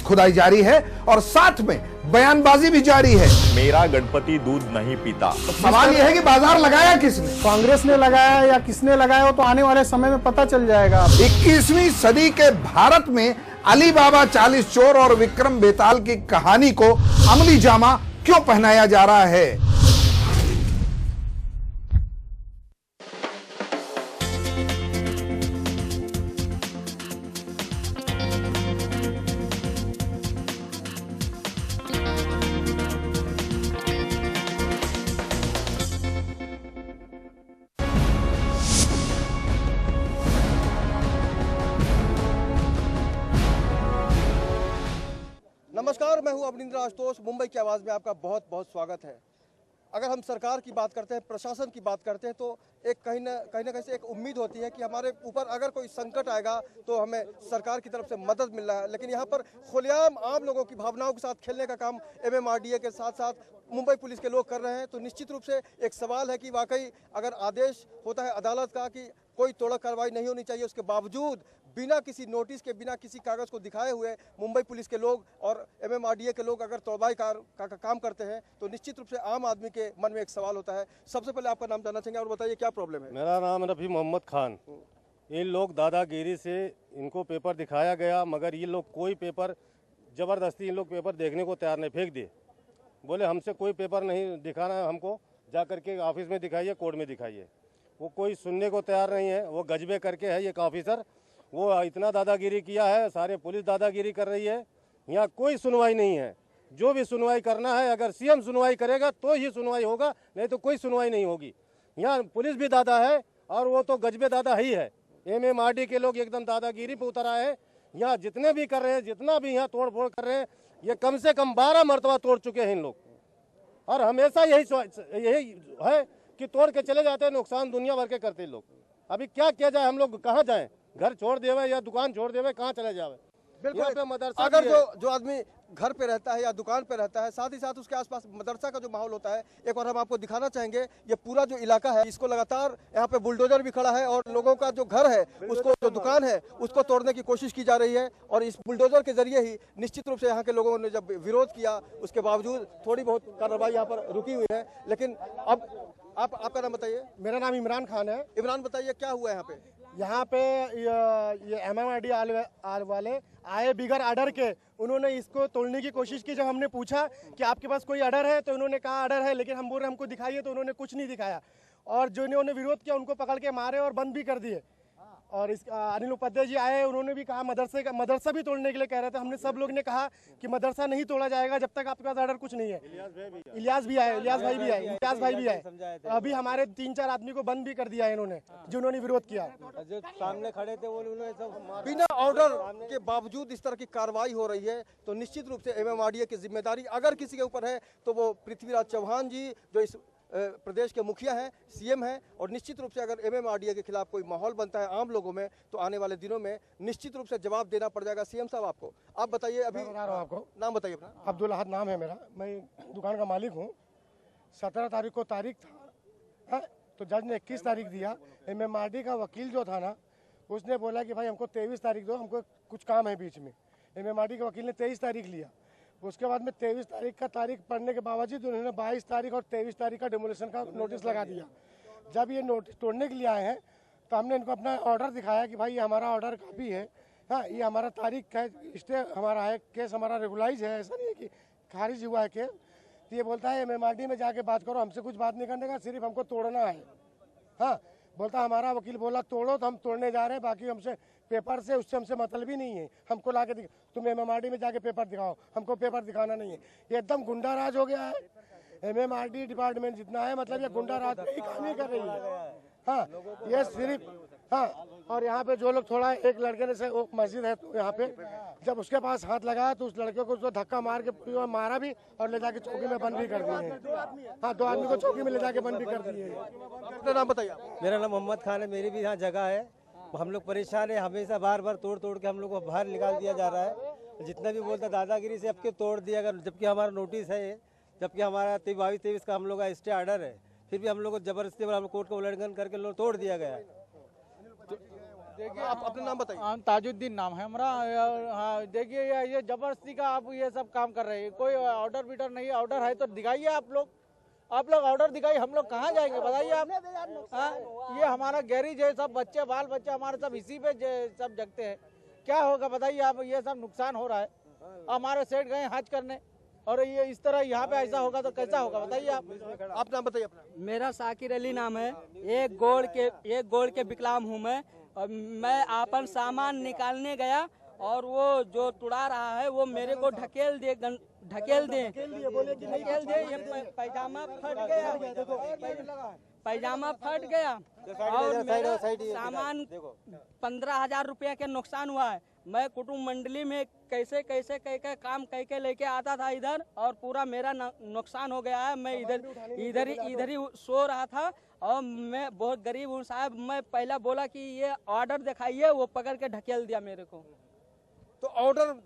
खुदाई जारी है और साथ में बयानबाजी भी जारी है। मेरा गणपति दूध नहीं पीता। तो सवाल यह है कि बाजार लगाया किसने? कांग्रेस ने लगाया या किसने लगाया, वो तो आने वाले समय में पता चल जाएगा। 21वीं सदी के भारत में अली बाबा 40 चोर और विक्रम बेताल की कहानी को अमली जामा क्यों पहनाया जा रहा है? नमस्कार, मैं हूं अवनींद्र आशुतोष। मुंबई की आवाज़ में आपका बहुत बहुत स्वागत है। अगर हम सरकार की बात करते हैं, प्रशासन की बात करते हैं, तो एक कहीं ना कहीं से एक उम्मीद होती है कि हमारे ऊपर अगर कोई संकट आएगा तो हमें सरकार की तरफ से मदद मिल रहा है। लेकिन यहाँ पर खुलेआम आम लोगों की भावनाओं के साथ खेलने का काम MMRDA के साथ साथ मुंबई पुलिस के लोग कर रहे हैं। तो निश्चित रूप से एक सवाल है कि वाकई अगर आदेश होता है अदालत का कि कोई तोड़क कार्रवाई नहीं होनी चाहिए, उसके बावजूद बिना किसी नोटिस के, बिना किसी कागज़ को दिखाए हुए मुंबई पुलिस के लोग और MMRDA के लोग अगर तोड़वाई का काम करते हैं तो निश्चित रूप से आम आदमी के मन में एक सवाल होता है। सबसे पहले आपका नाम जानना चाहेंगे और बताइए क्या प्रॉब्लम है? मेरा नाम रफ़ी मोहम्मद खान। इन लोग दादागिरी से इनको पेपर दिखाया गया, मगर ये लोग कोई पेपर ज़बरदस्ती इन लोग पेपर देखने को तैयार नहीं, फेंक दिए। बोले हमसे कोई पेपर नहीं दिखाना है, हमको जा करके ऑफिस में दिखाइए, कोर्ट में दिखाइए। वो कोई सुनने को तैयार नहीं है। वो गजबे करके है एक ऑफिसर, वो इतना दादागिरी किया है, सारे पुलिस दादागिरी कर रही है। यहाँ कोई सुनवाई नहीं है। जो भी सुनवाई करना है, अगर CM सुनवाई करेगा तो ही सुनवाई होगा, नहीं तो कोई सुनवाई नहीं होगी। यहाँ पुलिस भी दादा है और वो तो गजबे दादा ही है। MMRDA के लोग एकदम दादागिरी पे उतर आए हैं। यहाँ जितने भी कर रहे हैं, जितना भी यहाँ तोड़ फोड़ कर रहे हैं, ये कम से कम 12 मरतबा तोड़ चुके हैं इन लोग। और हमेशा यही है कि तोड़ के चले जाते हैं, नुकसान दुनिया भर के करते लोग। अभी क्या किया जाए? हम लोग कहाँ जाएं? घर छोड़ देवे या दुकान छोड़ देवे, कहाँ चले जावे? बिल्कुल। मदरसा अगर जो आदमी घर पे रहता है या दुकान पे रहता है, साथ ही साथ उसके आसपास मदरसा का जो माहौल होता है, एक बार हम आपको दिखाना चाहेंगे। ये पूरा जो इलाका है, इसको लगातार यहाँ पे बुलडोजर भी खड़ा है और लोगों का जो घर है, उसको, जो दुकान है, उसको तोड़ने की कोशिश की जा रही है। और इस बुलडोजर के जरिए ही निश्चित रूप से यहाँ के लोगों ने जब विरोध किया, उसके बावजूद थोड़ी बहुत कार्रवाई यहाँ पर रुकी हुई है। लेकिन अब आपका नाम बताइए। मेरा नाम इमरान खान है। इमरान, बताइए क्या हुआ यहाँ पे? यहाँ पे ये MMRDA वाले आए बिगर ऑर्डर के, उन्होंने इसको तोड़ने की कोशिश की। जब हमने पूछा कि आपके पास कोई ऑर्डर है, तो उन्होंने कहा ऑर्डर है, लेकिन हम बोल रहे हमको दिखाइए, तो उन्होंने कुछ नहीं दिखाया। और जो इन्होंने विरोध किया उनको पकड़ के मारे और बंद भी कर दिए। और इस अनिल उपाध्याय जी आए, उन्होंने भी कहा मदरसा भी तोड़ने के लिए कह रहे थे। हमने सब लोग ने कहा कि मदरसा नहीं तोड़ा जाएगा जब तक आपके पास ऑर्डर कुछ नहीं है। इलियास भाई भी आए। अभी हमारे 3-4 आदमी को बंद भी कर दिया है इन्होंने, जिन्होंने विरोध किया। जो सामने खड़े थे वो उन्होंने सब बिना ऑर्डर के बावजूद इस तरह की कार्रवाई हो रही है, तो निश्चित रूप से MMRDA की जिम्मेदारी अगर किसी के ऊपर है तो वो पृथ्वीराज चौहान जी, जो इस प्रदेश के मुखिया हैं, CM हैं। और निश्चित रूप से अगर MMRDA के खिलाफ कोई माहौल बनता है आम लोगों में, तो आने वाले दिनों में निश्चित रूप से जवाब देना पड़ जाएगा। CM साहब आपको। आप बताइए, अभी आपको नाम बताइए अपना। अब्दुल अहद नाम है मेरा, मैं दुकान का मालिक हूँ। 17 तारीख को तारीख था, तो जज ने 21 तारीख दिया। MMRDA का वकील जो था ना, उसने बोला कि भाई हमको 23 तारीख दो, हमको कुछ काम है बीच में। MMRDA के वकील ने 23 तारीख लिया। उसके बाद में 23 तारीख का तारीख पढ़ने के बावजूद उन्होंने 22 तारीख और 23 तारीख का डिमोलिशन का नोटिस लगा दिया। जब ये नोटिस तोड़ने के लिए आए हैं, तो हमने इनको अपना ऑर्डर दिखाया कि भाई ये हमारा ऑर्डर कॉपी है, हाँ, ये हमारा तारीख का स्टे हमारा है, केस हमारा रेगुलाइज है, ऐसा नहीं है कि खारिज हुआ है केस। तो ये बोलता है MMRDA में जाके बात करो, हमसे कुछ बात नहीं करने का, सिर्फ हमको तोड़ना है। हाँ, बोलता हमारा वकील बोला तोड़ो, तो हम तोड़ने जा रहे हैं, बाकी हमसे पेपर से उससे हमसे मतलब ही नहीं है। हमको ला के तुम MMRDA में जाके पेपर दिखाओ, हमको पेपर दिखाना नहीं है। ये एकदम गुंडा राज हो गया है। MMRDA डिपार्टमेंट जितना है, मतलब ये गुंडा राज ही काम ही कर रही है। हाँ, ये सिर्फ, हाँ। और यहाँ पे जो लोग थोड़ा, एक लड़के ने से वो मस्जिद है तो यहाँ पे जब उसके पास हाथ लगाया तो उस लड़के को उसको धक्का मार के मारा भी और ले जाके चौकी में बंद भी कर दिए। हाँ, 2 आदमी को चौकी में ले जाके बंद भी कर दिए। अपना नाम बताइए। मेरा नाम मोहम्मद खान है। मेरी भी यहाँ जगह है। हम लोग परेशान है, हमेशा बार बार तोड़ के हम लोग को बाहर निकाल दिया जा रहा है। जितना भी बोलता दादागिरी से अब के तोड़ दिया, अगर जबकि हमारा नोटिस है, जबकि हमारा 22-23 का हम लोग का स्टे ऑर्डर है, फिर भी हम लोग को जबरदस्ती हम कोर्ट का उल्लंघन करके लोग तोड़ दिया गया। देखिए आप अपना नाम बताइए। ताजुद्दीन नाम है हमारा। हाँ देखिए ये जबरदस्ती का आप ये सब काम कर रहे हैं। कोई ऑर्डर बीटर नहीं, ऑर्डर है तो दिखाइए आप लोग ऑर्डर दिखाइए। हम लोग कहाँ जाएंगे बताइए आप। हाँ ये हमारा गैरेज है, सब बच्चे बाल बच्चे हमारे सब इसी पे सब जगते हैं। क्या होगा बताइए आप। ये सब नुकसान हो रहा है। हमारे सेठ गए हज करने और ये इस तरह यहाँ पे ऐसा होगा तो कैसा होगा बताइए आप। आप नाम बताइए अपना। मेरा साकिर अली नाम है। एक गोड़ के विकलांग हूँ मैं। और मैं आपन सामान निकालने गया और वो जो तुड़ा रहा है वो मेरे को ढकेल दे ये पैजामा फट गया और मेरा सामान 15,000 रुपया के नुकसान हुआ है। मैं कुटुंब मंडली में कैसे कह काम कह लेके आता था इधर और पूरा मेरा नुकसान हो गया है। मैं इधर ही सो रहा था और मैं बहुत गरीब हूँ साहब। मैं पहला बोला कि ये ऑर्डर दिखाइए, वो पकड़ के ढकेल दिया मेरे को। तो ऑर्डर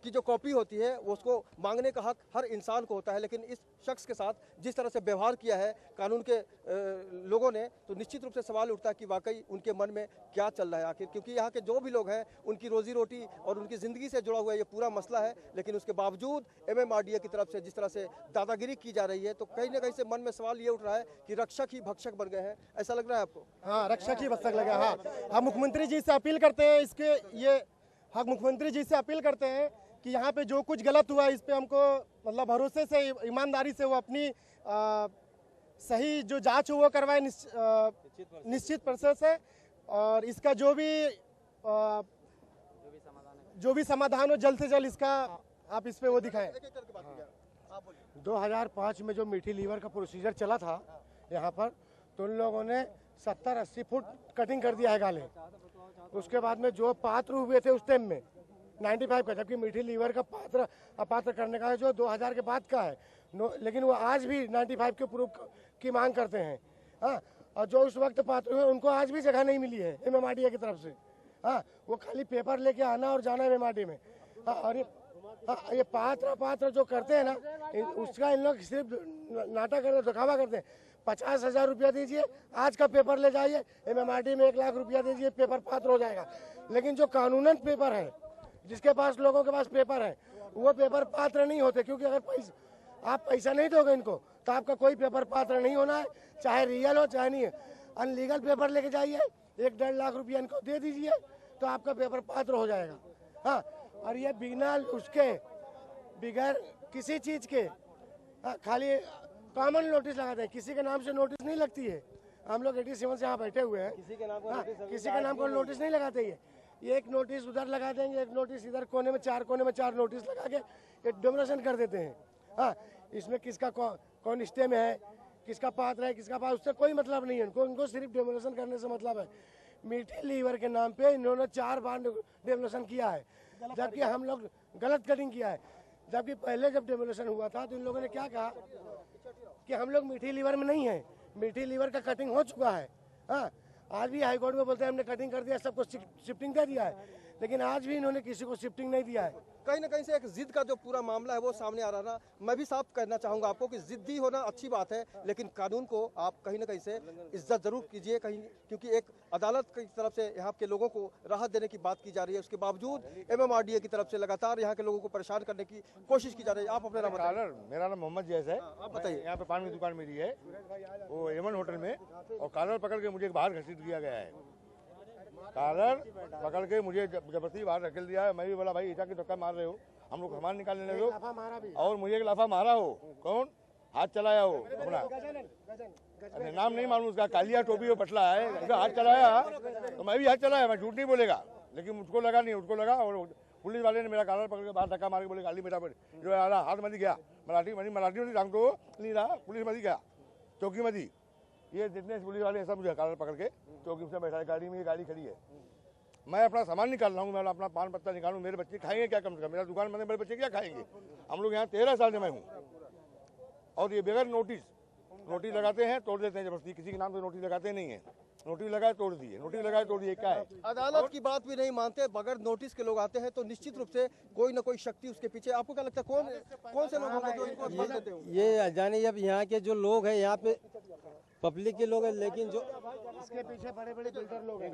की जो कॉपी होती है वो उसको मांगने का हक हर इंसान को होता है, लेकिन इस शख्स के साथ जिस तरह से व्यवहार किया है कानून के लोगों ने, तो निश्चित रूप से सवाल उठता है कि वाकई उनके मन में क्या चल रहा है आखिर। क्योंकि यहाँ के जो भी लोग हैं उनकी रोजी रोटी और उनकी ज़िंदगी से जुड़ा हुआ ये पूरा मसला है, लेकिन उसके बावजूद MMRDA की तरफ से जिस तरह से दादागिरी की जा रही है तो कहीं ना कहीं से मन में सवाल ये उठ रहा है कि रक्षक ही भक्षक बन गए हैं। ऐसा लग रहा है आपको? हाँ, रक्षक ही भक्षक लगा। हाँ, हम मुख्यमंत्री जी से अपील करते हैं मुख्यमंत्री जी से अपील करते हैं कि यहाँ पे जो कुछ गलत हुआ इस पे हमको मतलब भरोसे से ईमानदारी से वो अपनी सही जो जांच हो वो करवाए निश्चित प्रोसेस है। और इसका जो भी समाधान हो जल्द से जल्द इसका आप इस पे वो दिखाएं। 2005 में जो मीठी लीवर का प्रोसीजर चला था यहाँ पर, तो उन लोगों ने 70-80 फुट कटिंग कर दिया है गाले। उसके बाद में जो पात्र हुए थे उस टाइम में 95 का, जबकि मीठी लीवर का अपात्र करने का है जो 2000 के बाद का है। लेकिन वो आज भी 95 के प्रूफ की मांग करते हैं। हाँ, और जो उस वक्त पात्र हुए उनको आज भी जगह नहीं मिली है MMRDA की तरफ से। हाँ, वो खाली पेपर लेके आना और जाना MMRDA में। हाँ, और ये पात्र जो करते हैं ना, उसका इन लोग सिर्फ नाटक करते, दिखावा करते हैं। 50,000 रुपया दीजिए, आज का पेपर ले जाइए, MMRDA में 1 लाख रुपया दीजिए, पेपर पात्र हो जाएगा। लेकिन जो कानूनन पेपर है, जिसके पास लोगों के पास पेपर है, वो पेपर पात्र नहीं होते। क्योंकि अगर आप पैसा नहीं दोगे इनको तो आपका कोई पेपर पात्र नहीं होना है, चाहे रियल हो चाहे नहीं है। अनलीगल पेपर लेके जाइए, 1-1.5 लाख रुपया इनको दे दीजिए तो आपका पेपर पात्र हो जाएगा। हाँ, और ये बगैर किसी चीज के खाली कॉमन नोटिस लगाते हैं, किसी के नाम से नोटिस नहीं लगती है। हम लोग 87 से यहाँ बैठे हुए हैं, किसी के नाम को नोटिस नहीं लगाते। ये एक नोटिस उधर लगा देंगे, एक नोटिस इधर कोने में 4 नोटिस लगा के एक डोमिनेशन कर देते हैं। हाँ, इसमें किसका कौन स्टे में है, किसका पात्र है, किसका पास, उससे कोई मतलब नहीं है उनको सिर्फ डेमोलेशन करने से मतलब है। मीठी लीवर के नाम पे इन्होंने 4 बार डेमोलेशन किया है, जबकि हम लोग गलत कटिंग किया है। जबकि पहले जब डेमोलेशन हुआ था तो इन लोगों ने क्या कहा कि हम लोग मीठी लीवर में नहीं है, मीठी लीवर का कटिंग हो चुका है। हाँ, आज भी हाई कोर्ट में बोलते हैं हमने कटिंग कर दिया, सबको शिफ्टिंग दे दिया है, लेकिन आज भी इन्होंने किसी को शिफ्टिंग नहीं दिया है। कहीं ना कहीं से एक जिद का जो पूरा मामला है वो सामने आ रहा है। मैं भी साफ कहना चाहूंगा आपको कि जिद्दी होना अच्छी बात है, लेकिन कानून को आप कहीं ना कहीं से इज्जत जरूर कीजिए कहीं, क्योंकि एक अदालत की तरफ से यहाँ के लोगों को राहत देने की बात की जा रही है, उसके बावजूद MMRDA की तरफ से लगातार यहाँ के लोगों को परेशान करने की कोशिश की जा रही है। आप अपने नाम बताइए। मेरा नाम मोहम्मद जैस है। आप बताइए। यहाँ पे पान की दुकान मेरी है, वो एमन होटल में, और कॉलर पकड़ के मुझे बाहर घसीट दिया गया है। कॉलर पकड़ के मुझे जबरदस्ती बाहर धकेल दिया है। मैं भी बोला भाई ऐसा की धक्का मार रहे हो, हम लोग सामान निकालने लगे हो, और मुझे एक लाफा मारा हो। कौन हाथ चलाया हो अपना, नाम नहीं मालूम उसका, कालिया टोपी और पटला है, उसका हाथ चलाया तो मैं भी हाथ चलाया, मैं झूठ नहीं बोलेगा, लेकिन मुझको लगा नहीं, उसको लगा। और पुलिस वाले ने मेरा कॉलर पकड़ के बाहर धक्का मार के बोले गाली मेरा जो हाथ मधी गया, मराठी मधी हमको नहीं रहा, पुलिस मधी गया, चौकी मधी। ये जितने पुलिस वाले सब मुझे कॉलर पकड़ के चौकी से बैठा है, गाड़ी में, ये गाड़ी खड़ी है, मैं अपना सामान निकाल रहा हूँ, मैं अपना पान पत्ता निकालूँ, मेरे बच्चे खाएंगे क्या? कम से कम मेरा दुकान बंद है, मेरे बच्चे क्या खाएंगे? हम लोग यहाँ 13 साल से मैं हूँ, और ये बगैर नोटिस लगाते हैं, तोड़ देते हैं जबरदस्ती, किसी के नाम से नोटिस लगाते नहीं है। नोटिस लगाए तोड़ दिए, नोटिस लगाए तोड़ दिए, क्या है? अदालत की बात भी नहीं मानते, बगैर नोटिस के लोग आते हैं तो निश्चित रूप से कोई ना कोई शक्ति उसके पीछे। आपको क्या लगता है कौन से लोग होंगे जो इनको बल देते होंगे? ये जाने अब यहाँ के जो लोग हैं, यहाँ पे पब्लिक के लोग हैं, लेकिन जो इसके पीछे बड़े बड़े बिल्डर लोग हैं,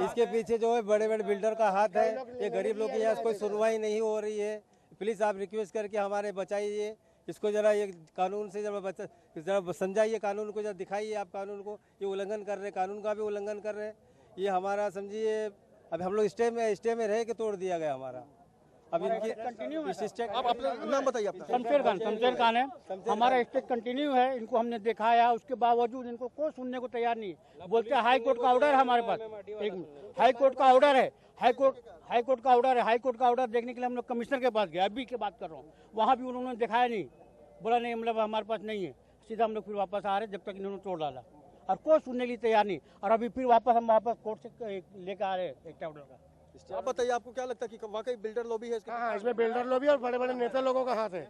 इसके पीछे जो है बड़े बड़े बिल्डर का हाथ है। ये गरीब लोग के यहाँ कोई सुनवाई नहीं हो रही है। प्लीज आप रिक्वेस्ट करके हमारे बचाइए इसको, जरा ये कानून से जरा समझाइए, कानून को जरा दिखाइए। आप कानून को ये उल्लंघन कर रहे हैं, कानून का भी उल्लंघन कर रहे हैं। ये हमारा समझिए, अब हम लोग स्टे में रह के तोड़ दिया गया हमारा। अब इनकी कंटिन्यू आप अपना नाम बताइए। अपना शमशेर खान है, हमारा स्टेज कंटिन्यू है। इनको हमने दिखाया, उसके बावजूद इनको कोई सुनने को तैयार नहीं। बोलते हैं हाई कोर्ट का ऑर्डर है हमारे पास। एक मिनट, हाई कोर्ट का ऑर्डर है, हाई कोर्ट का ऑर्डर है। हाई कोर्ट का ऑर्डर देखने के लिए हम लोग कमिश्नर के पास गए, अभी की बात कर रहा हूँ। वहाँ भी उन्होंने दिखाया नहीं, बोला नहीं मतलब हमारे पास नहीं है। सीधा हम लोग फिर वापस आ रहे जब तक इन्होंने तोड़ डाला, और कोई सुनने के लिए तैयार नहीं। और अभी फिर हम वापस कोर्ट से लेकर आ रहे हैं एक ऑर्डर का। आप बताइए, आपको क्या लगता है कि वाकई बिल्डर लॉबी है? हाँ, इसमें बिल्डर लॉबी और बड़े बड़े नेता लोगों का हाथ है।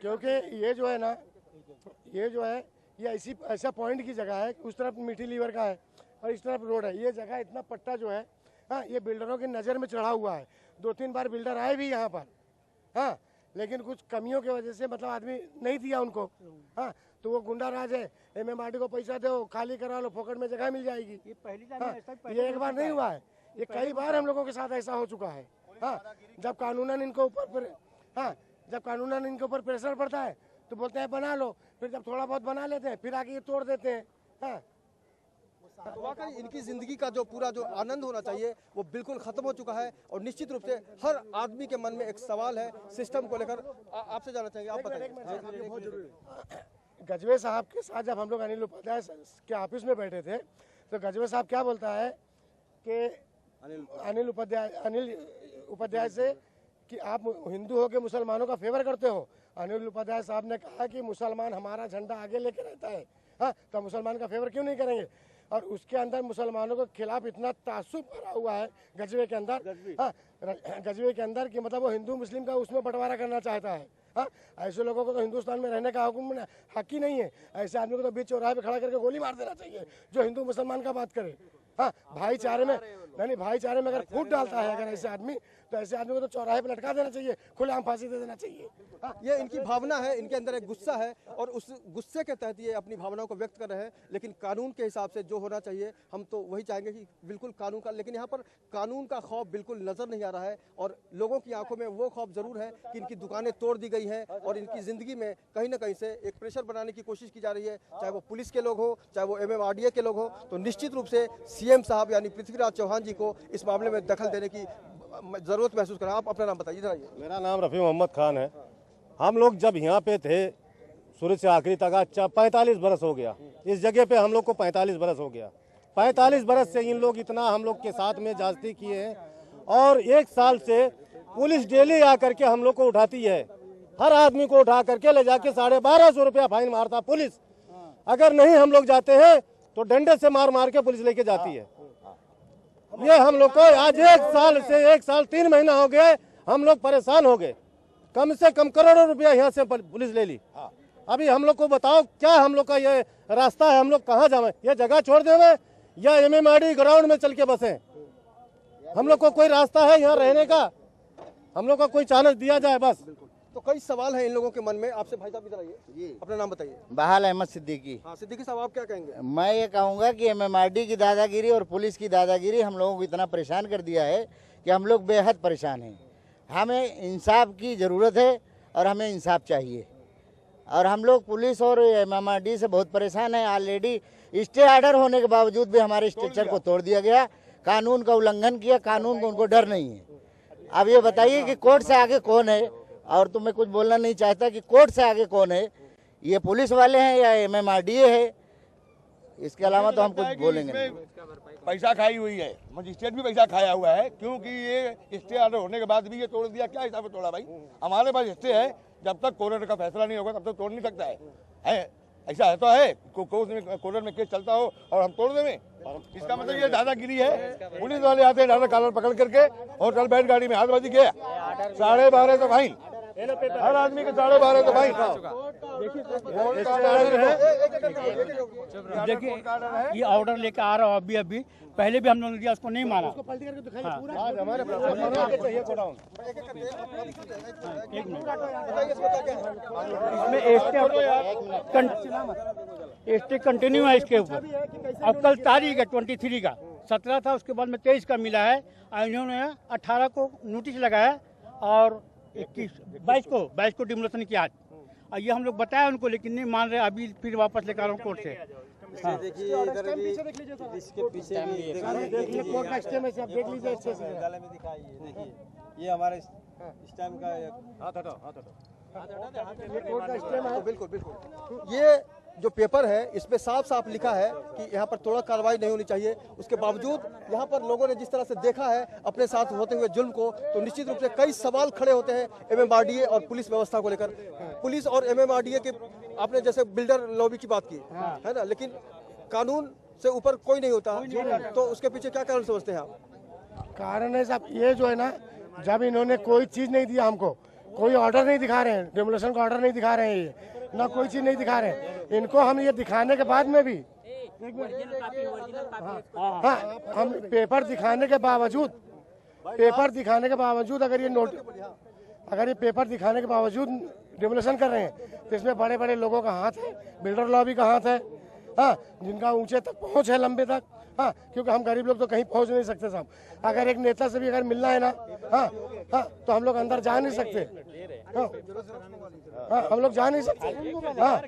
क्योंकि ये जो है ना, ये ऐसा पॉइंट की जगह है, उस तरफ मीठी लीवर का है और इस तरफ रोड है। ये जगह इतना पट्टा जो है, हाँ, ये बिल्डरों की नज़र में चढ़ा हुआ है। 2-3 बार बिल्डर आए भी यहाँ पर, हाँ, लेकिन कुछ कमियों की वजह से मतलब आदमी नहीं दिया उनको, हाँ, तो वो गुंडा राज है। MMRD को पैसा दो, खाली करा लो, फोकट में जगह मिल जाएगी। ये एक बार नहीं हुआ है, ये कई बार हम लोगों के साथ ऐसा हो चुका है। हाँ, जब कानूनन इनको ऊपर प्रेशर पड़ता है तो बोलते हैं बना लो, फिर जब थोड़ा बहुत बना लेते हैं फिर आगे ये तोड़ देते हैं। हाँ, तो वाकई इनकी जिंदगी का जो पूरा जो आनंद होना चाहिए वो बिल्कुल खत्म हो चुका है। और निश्चित रूप से हर आदमी के मन में एक सवाल है सिस्टम को लेकर। आपसे जानना चाहेंगे, आप बताइए। गजवे साहब के साथ जब हम लोग अनिल उपाध्याय के ऑफिस में बैठे थे तो गजवे साहब क्या बोलता है कि अनिल उपाध्याय से कि आप हिंदू हो के मुसलमानों का फेवर करते हो। अनिल उपाध्याय साहब ने कहा कि मुसलमान हमारा झंडा आगे लेके रहता है, हाँ, तो मुसलमान का फेवर क्यों नहीं करेंगे। और उसके अंदर मुसलमानों के खिलाफ इतना तासुब भरा हुआ है गजवे के अंदर, हाँ, गजवे के अंदर कि मतलब वो हिंदू मुस्लिम का उसमें बंटवारा करना चाहता है। हाँ, ऐसे लोगों को तो हिंदुस्तान में रहने का हक ही नहीं है। ऐसे आदमी को तो बीच चौराहे पे खड़ा करके गोली मार देना चाहिए जो हिंदू मुसलमान का बात करे। हाँ, भाईचारे में अगर फूट डालता है अगर ऐसे आदमी, तो ऐसे आदमी को तो चौराहे पे लटका देना चाहिए, खुलेआम फांसी दे देना चाहिए। हाँ, ये इनकी भावना है, इनके अंदर एक गुस्सा है और उस गुस्से के तहत ये अपनी भावनाओं को व्यक्त कर रहे हैं। लेकिन कानून के हिसाब से जो होना चाहिए हम तो वही चाहेंगे कि बिल्कुल कानून का, लेकिन यहाँ पर कानून का खौफ बिल्कुल नजर नहीं आ रहा है। और लोगों की आंखों में वो खौफ जरूर है कि इनकी दुकानें तोड़ दी गई हैं और इनकी जिंदगी में कहीं ना कहीं से एक प्रेशर बनाने की कोशिश की जा रही है, चाहे वो पुलिस के लोग हो, चाहे वो MMRDA के लोग हो। तो निश्चित रूप से CM साहब यानी पृथ्वीराज चौहान जी को इस मामले में दखल देने की जरूरत महसूस करें। आप अपना नाम बताइए। मेरा नाम रफ़ी मोहम्मद खान है। हम लोग जब यहाँ पे थे शुरू से आखिरी तक, अच्छा 45 बरस हो गया इस जगह पे, हम लोग को 45 बरस हो गया। 45 बरस से इन लोग इतना हम लोग के साथ में जास्ती किए हैं। और 1 साल से पुलिस डेली आकर के हम लोग को उठाती है, हर आदमी को उठा करके ले जाके 1250 रुपया फाइन मारता पुलिस। अगर नहीं हम लोग जाते हैं तो डंडे से मार के पुलिस लेके जाती है। ये हम लोग को आज 1 साल 3 महीना हो गए, हम लोग परेशान हो गए। कम से कम करोड़ों रुपया यहाँ से पुलिस ले ली। अभी हम लोग को बताओ क्या हम लोग का ये रास्ता है, हम लोग कहाँ जावे? ये जगह छोड़ देवे या MMRD ग्राउंड में चल के बसे? हम लोग को कोई रास्ता है यहाँ रहने का? हम लोग को कोई चांस दिया जाए बस। तो कई सवाल हैं इन लोगों के मन में। आपसे भाई साहब इधर आइए, अपना नाम बताइए। बहाल अहमद सिद्दीकी। हाँ, सिद्दीकी साहब आप क्या कहेंगे? मैं ये कहूँगा कि MMRD की दादागिरी और पुलिस की दादागिरी हम लोगों को इतना परेशान कर दिया है कि हम लोग बेहद परेशान हैं। हमें इंसाफ की ज़रूरत है और हमें इंसाफ चाहिए। और हम लोग पुलिस और MMRD से बहुत परेशान हैं। ऑलरेडी स्टे ऑर्डर होने के बावजूद भी हमारे स्ट्रक्चर को तोड़ दिया गया, कानून का उल्लंघन किया। कानून को उनको डर नहीं है। अब ये बताइए कि कोर्ट से आगे कौन है? और तो मैं कुछ बोलना नहीं चाहता कि कोर्ट से आगे कौन है, ये पुलिस वाले हैं या MMRDA है? इसके अलावा तो हम कुछ बोलेंगे नहीं। पैसा खाई हुई है, मजिस्ट्रेट भी पैसा खाया हुआ है, क्योंकि ये स्टे ऑर्डर होने के बाद भी ये तोड़ दिया। क्या हिसाब से तोड़ा भाई? हमारे पास स्टे है, जब तक कोर्ट का फैसला नहीं होगा तब तक तोड़ नहीं सकता है। ऐसा है तो है, कोर्ट में केस चलता हो और हम तोड़ देंगे? इसका मतलब ये दादागिरी है। पुलिस वाले आते हैं, डायरेक्ट कॉलर पकड़ करके होटल बैठ गाड़ी में हाथबाजी किया, 12.5 तो फाइन, हर आदमी के 12.5 तो भाई देखिए ये ऑर्डर लेकर आ रहा हूँ अभी पहले भी हम लोगों ने दिया, उसको नहीं माना। इसमें स्टे कंटिन्यू है इसके ऊपर। अब कल तारीख है 23 का, 17 था, उसके बाद में 23 का मिला है। इन्होंने 18 को नोटिस लगाया और 22 को डिमोलेशन किया। ये हम लोग बताया उनको, लेकिन नहीं मान रहे। अभी फिर वापस लेकर आ रहा हूँ कोर्ट से। देखिए इधर भी इसके पीछे भी देखिए कोर्ट का स्टे में से आप देख लीजिए, गले में दिखाइए। देखिए ये हमारे स्टैम्प का हाथ हटाओ कोर्ट का स्टे में। बिल्कुल बिल्कुल, ये जो पेपर है इसमें साफ साफ लिखा है कि यहाँ पर थोड़ा कार्रवाई नहीं होनी चाहिए। उसके बावजूद यहाँ पर लोगों ने जिस तरह से देखा है अपने साथ होते हुए जुल्म को, तो निश्चित रूप से कई सवाल खड़े होते हैं एमएमआरडीए और पुलिस व्यवस्था को लेकर। पुलिस और एमएमआरडीए के आपने जैसे बिल्डर लॉबी की बात की है ना, लेकिन कानून से ऊपर कोई नहीं होता, तो उसके पीछे क्या कारण समझते हैं आप? कारण है साहब ये जो है ना, जब इन्होंने कोई चीज नहीं दिया हमको, कोई ऑर्डर नहीं दिखा रहे हैं, डेमोलेशन का ऑर्डर नहीं दिखा रहे हैं, ये ना कोई चीज नहीं दिखा रहे हैं। इनको हम ये दिखाने के बाद में भी हाँ, हम पेपर दिखाने के बावजूद अगर ये पेपर दिखाने के बावजूद डेमोलेशन कर रहे हैं, तो इसमें बड़े बड़े लोगों का हाथ है, बिल्डर लॉबी का हाथ है, हाँ, जिनका ऊंचे तक पहुंच है, लंबे तक, हाँ, क्योंकि हम गरीब लोग तो कहीं पहुंच नहीं सकते साहब। अगर एक नेता से भी अगर मिलना है ना, हाँ, तो हम लोग अंदर जा नहीं सकते, हाँ, हम लोग जा नहीं सकते, हाँ,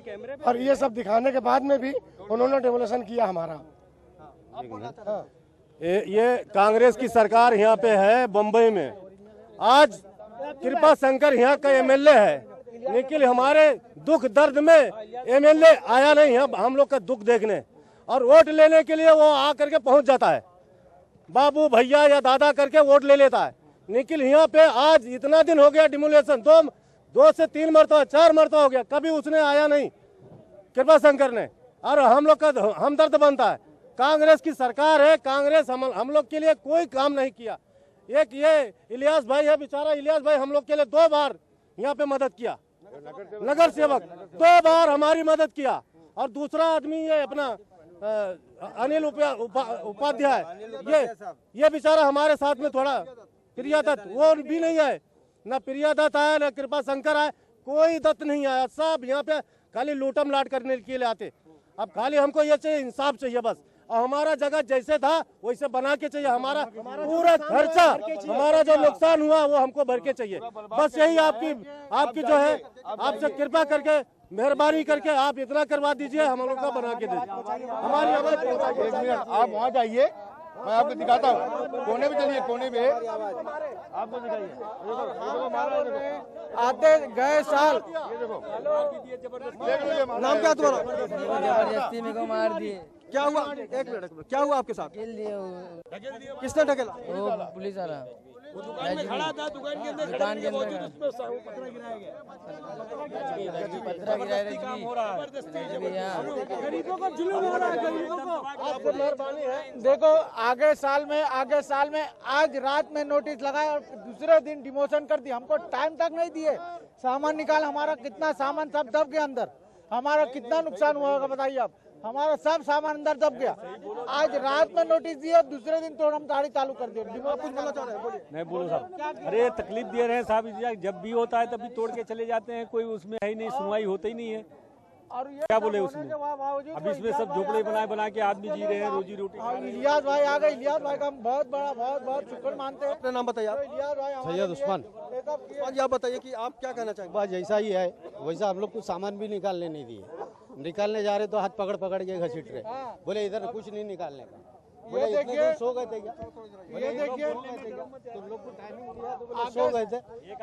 और ये सब दिखाने के बाद में भी उन्होंने डेमोलेशन किया हमारा। ये कांग्रेस की सरकार यहाँ पे है बम्बई में। आज कृपा शंकर यहाँ का एमएलए है, लेकिन हमारे दुख दर्द में एमएलए आया नहीं है हम लोग का दुख देखने, और वोट लेने के लिए वो आ करके पहुंच जाता है, बाबू भैया या दादा करके वोट ले लेता है। लेकिन यहाँ पे आज इतना दिन हो गया डिमोलेशन, 2 से 3 मरतबा 4 मरतबा हो गया, कभी उसने आया नहीं कृपा शंकर ने, और हम लोग का हमदर्द बनता है। कांग्रेस की सरकार है, कांग्रेस हम लोग के लिए कोई काम नहीं किया। एक ये इलियास भाई है, बेचारा इलियास भाई हम लोग के लिए 2 बार यहाँ पे मदद किया, नगर सेवक 2 बार हमारी मदद किया। और दूसरा आदमी ये अपना अनिल उपाध्याय, ये बेचारा हमारे साथ में थोड़ा प्रिया दत्त, वो भी नहीं आए, ना प्रिया दत्त आया ना कृपा शंकर आए, कोई दत्त नहीं आया। सब यहाँ पे खाली लूटम लाट करने के लिए आते। अब खाली हमको ये चाहिए, इंसाफ चाहिए बस, और हमारा जगह जैसे था वैसे बना के चाहिए। हमारा पूरा खर्चा, हमारा जो नुकसान हुआ वो हमको भर के चाहिए। बस यही आपकी जो है, आपसे कृपा करके मेहरबानी करके आप इतना करवा दीजिए, हम लोग का बना के दीजिए। हमारी आप वहाँ जाइए, मैं आपको दिखाता हूँ, कोने में चलिए, कोने में आपको दिखाइए। आते गए साल नाम क्या तुम्हारा? जबरदस्ती मेरे को मार दिए। क्या हुआ? एक मिनट, क्या हुआ आपके साथ? किसने ढकेला? वो पुलिस वाला खड़ा था दुकान के अंदर, पत्थर गिराया गरीबों को जुल्म हो रहा है, गरीबों को। मेहरबानी है। देखो आगे साल में आज रात में नोटिस लगाया और दूसरे दिन डिमोशन कर दिया। हमको टाइम तक नहीं दिए, सामान निकाल, हमारा कितना सामान सब दब गया अंदर, हमारा कितना नुकसान हुआ होगा बताइए आप। हमारा सब सामान अंदर दब गया। आज रात में नोटिस दिया, दूसरे दिन तो हम गाड़ी चालू कर दिए। आप कुछ बोलना चाह रहे हैं? नहीं बोलो साहब, अरे तकलीफ दे रहे हैं साहब, जब भी होता है तभी तोड़ के चले जाते हैं, कोई उसमें है ही नहीं, सुनवाई होता ही नहीं है। और ये क्या बोले उसमें, अब इसमें सब झोपड़े बना के आदमी जी रहे हैं, रोजी रोटी। इलियास भाई आ गए, इलियास भाई का हम बहुत शुक्र मानते हैं। अपना नाम बताइए आप। इलियास भाई सैयद उस्मान। जी आप बताइए कि आप क्या कहना चाहेंगे? बस जैसा ही है वैसा, हम लोग को सामान भी निकालने नहीं दिए। निकालने जा रहे तो हाथ पकड़ के घसीट रहे, बोले इधर कुछ नहीं निकालने का। बोले इतने देर सो गए थे क्या? ये देखिए तुम लोग को टाइमिंग दिया तो बोले सो गए थे,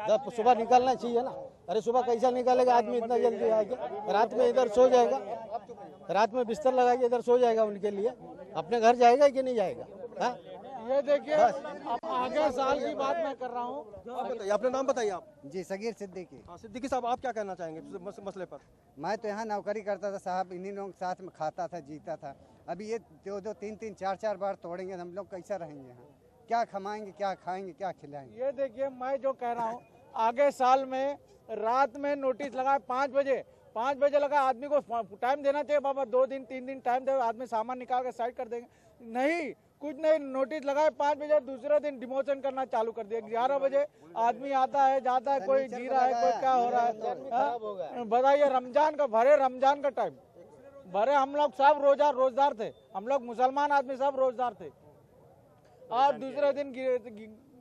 जब सुबह निकालना चाहिए ना। अरे सुबह कैसा निकालेगा आदमी इतना जल्दी आएगा? रात में इधर सो जाएगा, रात में बिस्तर लगा के इधर सो जाएगा, उनके लिए अपने घर जाएगा कि नहीं जाएगा? हाँ, ये देखिए अब आगे साल की बात मैं कर रहा हूँ। बताइए, अपना नाम बताइए आप। जी सगीर सिद्दीकी। सिद्दीकी साहब, आप क्या कहना चाहेंगे मसले पर? मैं तो यहाँ नौकरी करता था साहब, इन्हीं लोग साथ में खाता था, जीता था। अभी ये 2-2, 3-3, 4-4 बार तोड़ेंगे, हम लोग कैसा रहेंगे यहाँ? क्या कमाएंगे, क्या खाएंगे, क्या खिलाएंगे? ये देखिए मैं जो कह रहा हूँ, आगे साल में रात में नोटिस लगा 5 बजे लगा। आदमी को टाइम देना चाहिए बाबा, 2 दिन 3 दिन टाइम दे, आदमी सामान निकाल के साइड कर देंगे। नहीं, कुछ नहीं, नोटिस लगाए 5 बजे, दूसरे दिन डिमोशन करना चालू कर दिया। 11 बजे आदमी आता है जाता है, कोई जी रहा है, कोई क्या हो रहा है। बताइए, रमजान का टाइम भरे, हम लोग सब रोजदार थे, हम लोग मुसलमान आदमी सब रोजदार थे। आप दूसरे दिन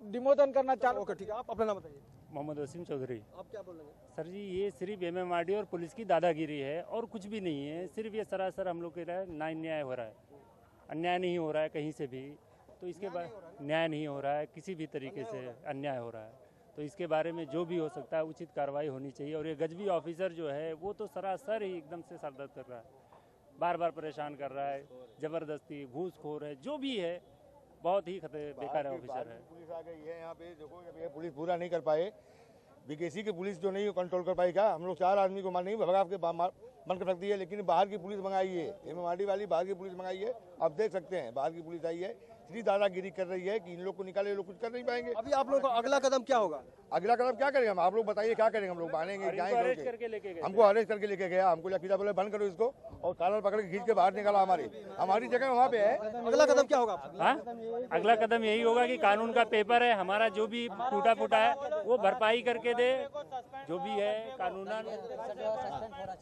डिमोशन करना चालू। ठीक है, आप अपना नाम बताइए। मोहम्मद वसीम चौधरी। आप क्या बोल रहे हैं? सर जी, ये सिर्फ एमएमआरडी और पुलिस की दादागिरी है और कुछ भी नहीं है। सिर्फ ये सरासर हम लोग के न्याय हो रहा है, अन्याय नहीं हो रहा है कहीं से भी। तो इसके बाद न्याय नहीं हो रहा है, किसी भी तरीके से अन्याय हो रहा है। तो इसके बारे में जो भी हो सकता है उचित कार्रवाई होनी चाहिए। और ये गजबी ऑफिसर जो है वो तो सरासर ही एकदम से सर दर्द कर रहा है, बार बार परेशान कर रहा है, जबरदस्ती घूसखोर है, जो भी है बहुत ही बेकार ऑफिसर है। पुलिस आ गई है यहाँ पे, देखो जब ये पुलिस पूरा नहीं कर पाए, बीकेसी की पुलिस जो नहीं कंट्रोल कर पाई, क्या हम लोग 4 आदमी को नहीं भगा के बंद कर सकती है, लेकिन बाहर की पुलिस मंगाई है, एमएमआरडी वाली बाहर की पुलिस मंगाई है। आप देख सकते हैं बाहर की पुलिस आई है, इतनी दादागिरी कर रही है कि इन लोग को निकाले, ये लोग कुछ कर नहीं पाएंगे। अभी आप लोगों का अगला कदम क्या होगा? अगला कदम क्या करेंगे हम? आप लोग बताइए क्या करेंगे? हम लोग मानेंगे, अरेस्ट करके लेके गए, हमको अरेस्ट करके लेके गया, हमको लकीदा बोले बंद करो इसको, और कॉलर पकड़ के खींच के बाहर निकाला। हमारी जगह वहाँ पे है। अगला कदम क्या होगा? अगला कदम यही होगा कि कानून का पेपर है हमारा, जो भी टूटा फूटा है वो भरपाई करके दे, जो भी है कानूनन।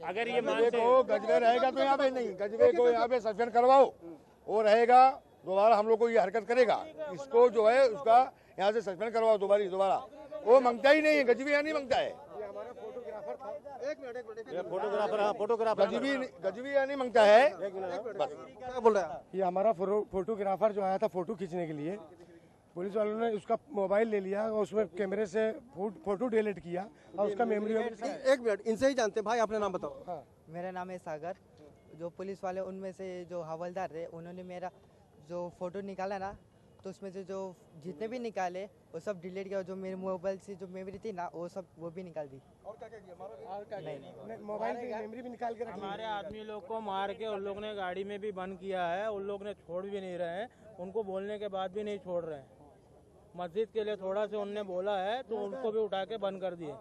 अगर ये मानते को गजबे रहेगा तो यहाँ पे नहीं, गजबे को यहाँ पे सस्पेंड करवाओ, वो रहेगा दोबारा हम लोग को ये हरकत करेगा, इसको जो है उसका यहाँ से सस्पेंड करवाओ दोबारा। वो मांगता ही नहीं है, गजबी यहाँ नहीं मांगता है। फोटोग्राफर गजबी यहाँ नहीं मांगता है। बस क्या बोल रहा है? ये हमारा फोटोग्राफर जो आया था फोटो खींचने के लिए, पुलिस वालों ने उसका मोबाइल ले लिया और उसमें कैमरे से फोटो डिलीट किया और उसका मेमोरी। एक मिनट, इनसे ही जानते हैं। भाई अपना नाम बताओ। हाँ, मेरा नाम है सागर। जो पुलिस वाले उनमें से जो हवलदार थे, उन्होंने मेरा जो फोटो निकाला ना, तो उसमें से जो जितने भी निकाले वो सब डिलीट किया। जो मेरे मोबाइल से जो मेमोरी थी ना, वो भी निकाल दी। और क्या क्या किया? नहीं, मोबाइल की मेमोरी भी निकाल के रख ली। हमारे आदमी लोग को मार के उन लोग ने गाड़ी में भी बंद किया है, उन लोग ने छोड़ भी नहीं रहे हैं, उनको बोलने के बाद भी नहीं छोड़ रहे हैं। मस्जिद के लिए थोड़ा सा उनने बोला है तो उनको भी उठा के बंद कर दिए।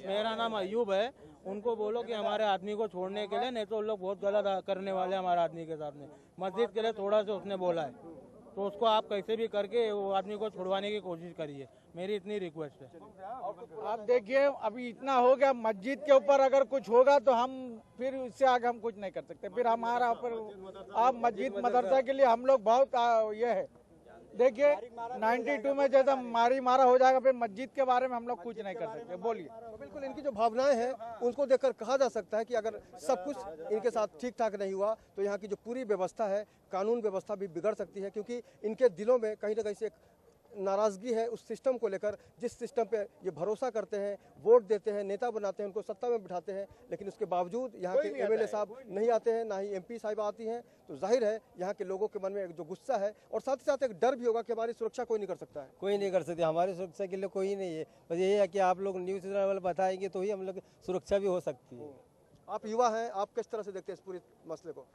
मेरा नाम अयूब है, उनको बोलो कि हमारे आदमी को छोड़ने के लिए, नहीं तो उन लोग बहुत गलत करने वाले हमारे आदमी के साथ में। मस्जिद के लिए थोड़ा सा उसने बोला है, तो उसको आप कैसे भी करके वो आदमी को छुड़वाने की कोशिश करिए, मेरी इतनी रिक्वेस्ट है। आप देखिए, अभी इतना हो गया, मस्जिद के ऊपर अगर कुछ होगा तो हम फिर इससे आगे हम कुछ नहीं कर सकते। फिर हमारा ऊपर आप मस्जिद मदरसा के लिए हम लोग बहुत ये है। देखिए 92 में जैसा मारा हो जाएगा, फिर मस्जिद के बारे में हम लोग कुछ नहीं कर सकते। बोलिए। तो बिल्कुल इनकी जो भावनाएं हैं उनको देखकर कहा जा सकता है कि अगर सब कुछ इनके साथ ठीक ठाक नहीं हुआ तो यहाँ की जो पूरी व्यवस्था है, कानून व्यवस्था भी बिगड़ सकती है, क्योंकि इनके दिलों में कहीं ना कहीं से एक नाराजगी है उस सिस्टम को लेकर, जिस सिस्टम पे ये भरोसा करते हैं, वोट देते हैं, नेता बनाते हैं, उनको सत्ता में बिठाते हैं, लेकिन उसके बावजूद यहाँ के एमएलए साहब नहीं आते हैं, ना ही एमपी साहिब आती हैं। तो जाहिर है यहाँ के लोगों के मन में एक जो गुस्सा है और साथ ही साथ एक डर भी होगा कि हमारी सुरक्षा कोई नहीं कर सकता है। कोई नहीं कर सकते, हमारी सुरक्षा के लिए कोई नहीं है। बस यही है कि आप लोग न्यूज़ चैनल वाले बताएंगे तो ही हम लोग सुरक्षा भी हो सकती है। आप युवा हैं, आप किस तरह से देखते हैं इस पूरे मसले को?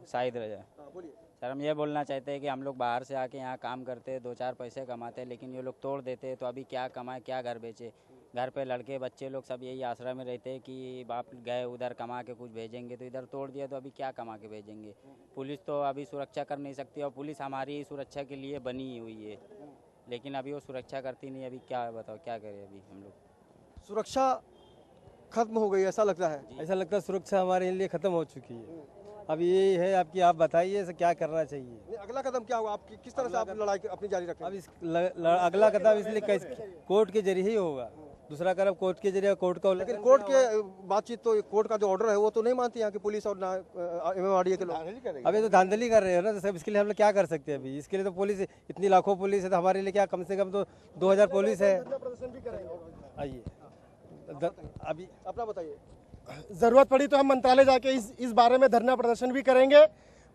शाहिद रजा। बोलिए सर, हम ये बोलना चाहते हैं कि हम लोग बाहर से आके यहाँ काम करते हैं, 2-4 पैसे कमाते हैं, लेकिन ये लोग तोड़ देते हैं, तो अभी क्या कमाए, क्या घर बेचे। घर पे लड़के बच्चे लोग सब यही आसरा में रहते हैं कि बाप गए उधर कमा के कुछ भेजेंगे, तो इधर तोड़ दिया तो अभी क्या कमा के भेजेंगे। पुलिस तो अभी सुरक्षा कर नहीं सकती, और पुलिस हमारी ही सुरक्षा के लिए बनी हुई है, लेकिन अभी वो सुरक्षा करती नहीं। अभी क्या बताओ, क्या करें अभी हम लोग? सुरक्षा खत्म हो गई ऐसा लगता है? ऐसा लगता है सुरक्षा हमारे लिए खत्म हो चुकी है। अब यही है आपकी, आप बताइए इसे क्या करना चाहिए। अगला कदम क्या होगा? आप किस तरह से आप लड़ाई अपनी जारी रखें? अब इस अगला कदम इसलिए कोर्ट के जरिए ही होगा, दूसरा कदम कोर्ट के जरिए, कोर्ट का। लेकिन कोर्ट के बातचीत तो कोर्ट का जो ऑर्डर है वो तो नहीं मानती यहाँ की पुलिस और ना एमएमआरडी के लोग। अभी तो धांधली कर रहे हो ना, तो सब इसके लिए हम लोग क्या कर सकते हैं? अभी इसके लिए तो पुलिस इतनी लाखों पुलिस है, तो हमारे लिए क्या, कम से कम तो 2000 पुलिस है। आइए अभी अपना बताइए। जरूरत पड़ी तो हम मंत्रालय जाके इस बारे में धरना प्रदर्शन भी करेंगे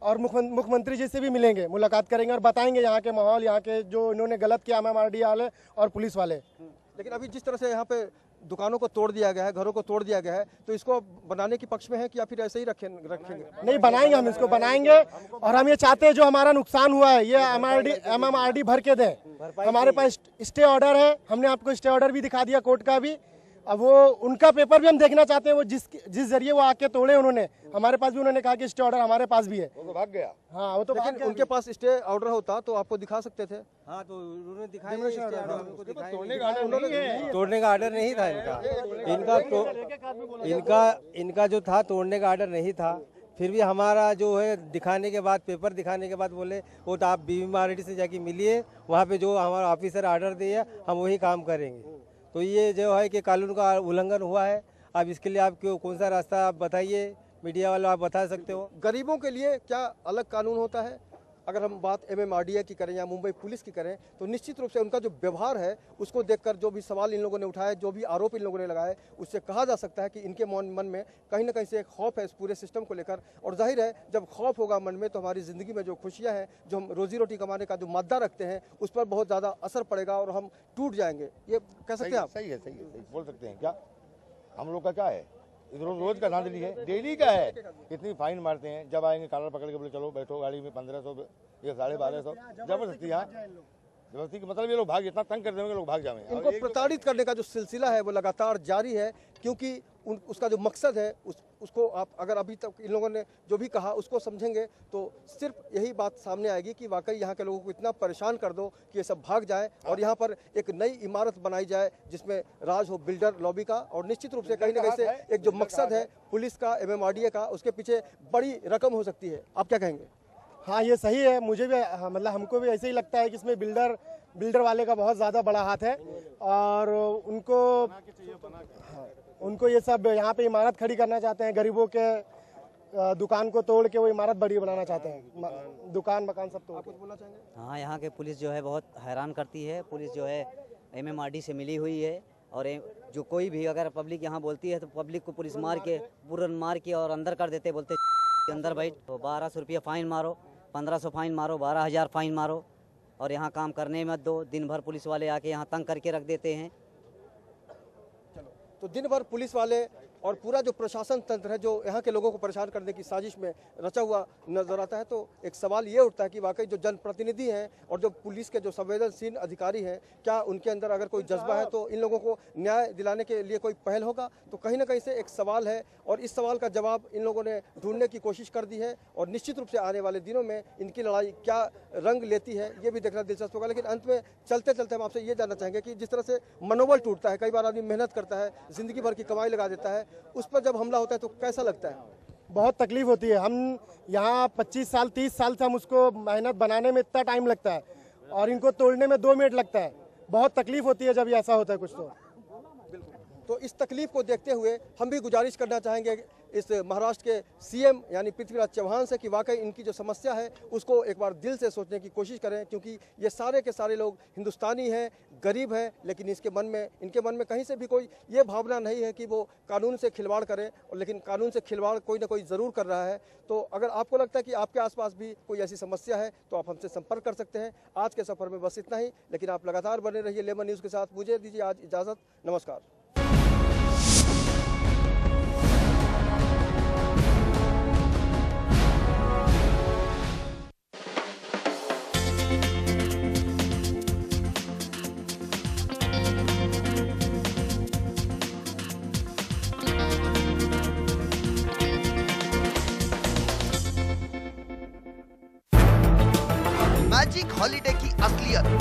और मुख्यमंत्री जी से भी मिलेंगे, मुलाकात करेंगे और बताएंगे यहाँ के माहौल, यहाँ के जो इन्होंने गलत किया एमएमआरडी वाले और पुलिस वाले। लेकिन अभी जिस तरह से यहाँ पे दुकानों को तोड़ दिया गया है, घरों को तोड़ दिया गया है, तो इसको बनाने के पक्ष में है कि या फिर ऐसे ही रखेंगे? नहीं, बनाएंगे, हम इसको बनाएंगे और हम ये चाहते हैं जो हमारा नुकसान हुआ है ये MMRD भर के दें। हमारे पास स्टे ऑर्डर है, हमने आपको स्टे ऑर्डर भी दिखा दिया कोर्ट का भी। अब वो उनका पेपर भी हम देखना चाहते हैं, वो जिस जरिए वो आके तोड़े उन्होंने, हमारे पास भी उन्होंने कहा कि स्टे ऑर्डर हमारे पास भी है। वो तो भाग गया। हाँ, वो तो लेकिन उनके पास स्टे ऑर्डर होता तो आपको दिखा सकते थे। हाँ, तो उन्होंने दिखाया, तोड़ने का ऑर्डर नहीं था इनका जो था तोड़ने का ऑर्डर नहीं था। फिर भी हमारा जो है दिखाने के बाद, पेपर दिखाने के बाद बोले वो तो आप BMRD से जाके मिलिए, वहाँ पे जो हमारा ऑफिसर ऑर्डर दिया हम वही काम करेंगे। तो ये जो है कि कानून का उल्लंघन हुआ है। अब इसके लिए आप क्यों, कौन सा रास्ता आप बताइए, मीडिया वालों आप बता सकते हो। गरीबों के लिए क्या अलग कानून होता है? अगर हम बात MMRDA की करें या मुंबई पुलिस की करें तो निश्चित रूप से उनका जो व्यवहार है उसको देखकर जो भी सवाल इन लोगों ने उठाए, जो भी आरोप इन लोगों ने लगाए, उससे कहा जा सकता है कि इनके मन में कहीं ना कहीं से एक खौफ है इस पूरे सिस्टम को लेकर। और जाहिर है जब खौफ होगा मन में तो हमारी ज़िंदगी में जो खुशियाँ हैं, जो हम रोजी रोटी कमाने का जो मादा रखते हैं, उस पर बहुत ज़्यादा असर पड़ेगा और हम टूट जाएंगे। ये कह सकते हैं आप? सही है, बोल सकते हैं। क्या हम लोग का क्या है, रोज का धांधली है, डेली का है। इतनी फाइन मारते हैं, जब आएंगे कॉलर पकड़ के बोले चलो बैठो गाड़ी में, 1500 या 1250, जबरदस्ती। यहाँ जबरदस्ती का मतलब ये लोग भाग, इतना तंग कर देंगे लोग भाग जाएंगे। इनको प्रताड़ित करने का जो सिलसिला है वो लगातार जारी है, क्योंकि उसका जो मकसद है उसको आप अगर अभी तक इन लोगों ने जो भी कहा उसको समझेंगे तो सिर्फ यही बात सामने आएगी कि वाकई यहाँ के लोगों को इतना परेशान कर दो कि ये सब भाग जाए और यहाँ पर एक नई इमारत बनाई जाए जिसमें राज हो बिल्डर लॉबी का। और निश्चित रूप से कहीं ना कहीं से एक जो मकसद है पुलिस का, MMRDA का, उसके पीछे बड़ी रकम हो सकती है। आप क्या कहेंगे? हाँ, ये सही है, मुझे भी मतलब हमको भी ऐसे ही लगता है कि इसमें बिल्डर वाले का बहुत ज़्यादा बड़ा हाथ है और उनको ये सब यहाँ पे इमारत खड़ी करना चाहते हैं, गरीबों के दुकान को तोड़ के वो इमारत बड़ी बनाना चाहते हैं, दुकान मकान सब तोड़ के। हाँ, यहाँ के पुलिस जो है बहुत हैरान करती है। पुलिस जो है MMRD से मिली हुई है और जो कोई भी अगर पब्लिक यहाँ बोलती है तो पब्लिक को पुलिस मार के और अंदर कर देते, बोलते अंदर बैठ, तो 1200 रुपया फाइन मारो, 1500 फाइन मारो, 12,000 फाइन मारो और यहाँ काम करने मत दो। दिन भर पुलिस वाले आके यहाँ तंग करके रख देते हैं। तो दिन भर पुलिस वाले और पूरा जो प्रशासन तंत्र है जो यहाँ के लोगों को परेशान करने की साजिश में रचा हुआ नजर आता है। तो एक सवाल ये उठता है कि वाकई जो जनप्रतिनिधि हैं और जो पुलिस के जो संवेदनशील अधिकारी हैं, क्या उनके अंदर अगर कोई जज्बा है तो इन लोगों को न्याय दिलाने के लिए कोई पहल होगा? तो कहीं ना कहीं से एक सवाल है और इस सवाल का जवाब इन लोगों ने ढूंढने की कोशिश कर दी है और निश्चित रूप से आने वाले दिनों में इनकी लड़ाई क्या रंग लेती है ये भी देखना दिलचस्प होगा। लेकिन अंत में चलते चलते हम आपसे ये जानना चाहेंगे कि जिस तरह से मनोबल टूटता है, कई बार आदमी मेहनत करता है, जिंदगी भर की कमाई लगा देता है, उस पर जब हमला होता है तो कैसा लगता है? बहुत तकलीफ होती है। हम यहाँ 25 साल 30 साल से हम उसको मेहनत बनाने में इतना टाइम लगता है और इनको तोड़ने में 2 मिनट लगता है। बहुत तकलीफ होती है जब ऐसा होता है कुछ। तो इस तकलीफ को देखते हुए हम भी गुजारिश करना चाहेंगे इस महाराष्ट्र के CM यानी पृथ्वीराज चौहान से कि वाकई इनकी जो समस्या है उसको एक बार दिल से सोचने की कोशिश करें, क्योंकि ये सारे के सारे लोग हिंदुस्तानी हैं, गरीब हैं, लेकिन इनके मन में कहीं से भी कोई ये भावना नहीं है कि वो कानून से खिलवाड़ करें, और लेकिन कानून से खिलवाड़ कोई ना कोई ज़रूर कर रहा है। तो अगर आपको लगता है कि आपके आसपास भी कोई ऐसी समस्या है तो आप हमसे संपर्क कर सकते हैं। आज के सफ़र में बस इतना ही, लेकिन आप लगातार बने रहिए लेमन न्यूज़ के साथ। मुझे दीजिए आज इजाज़त, नमस्कार। मैजिक हॉलिडे की असलियत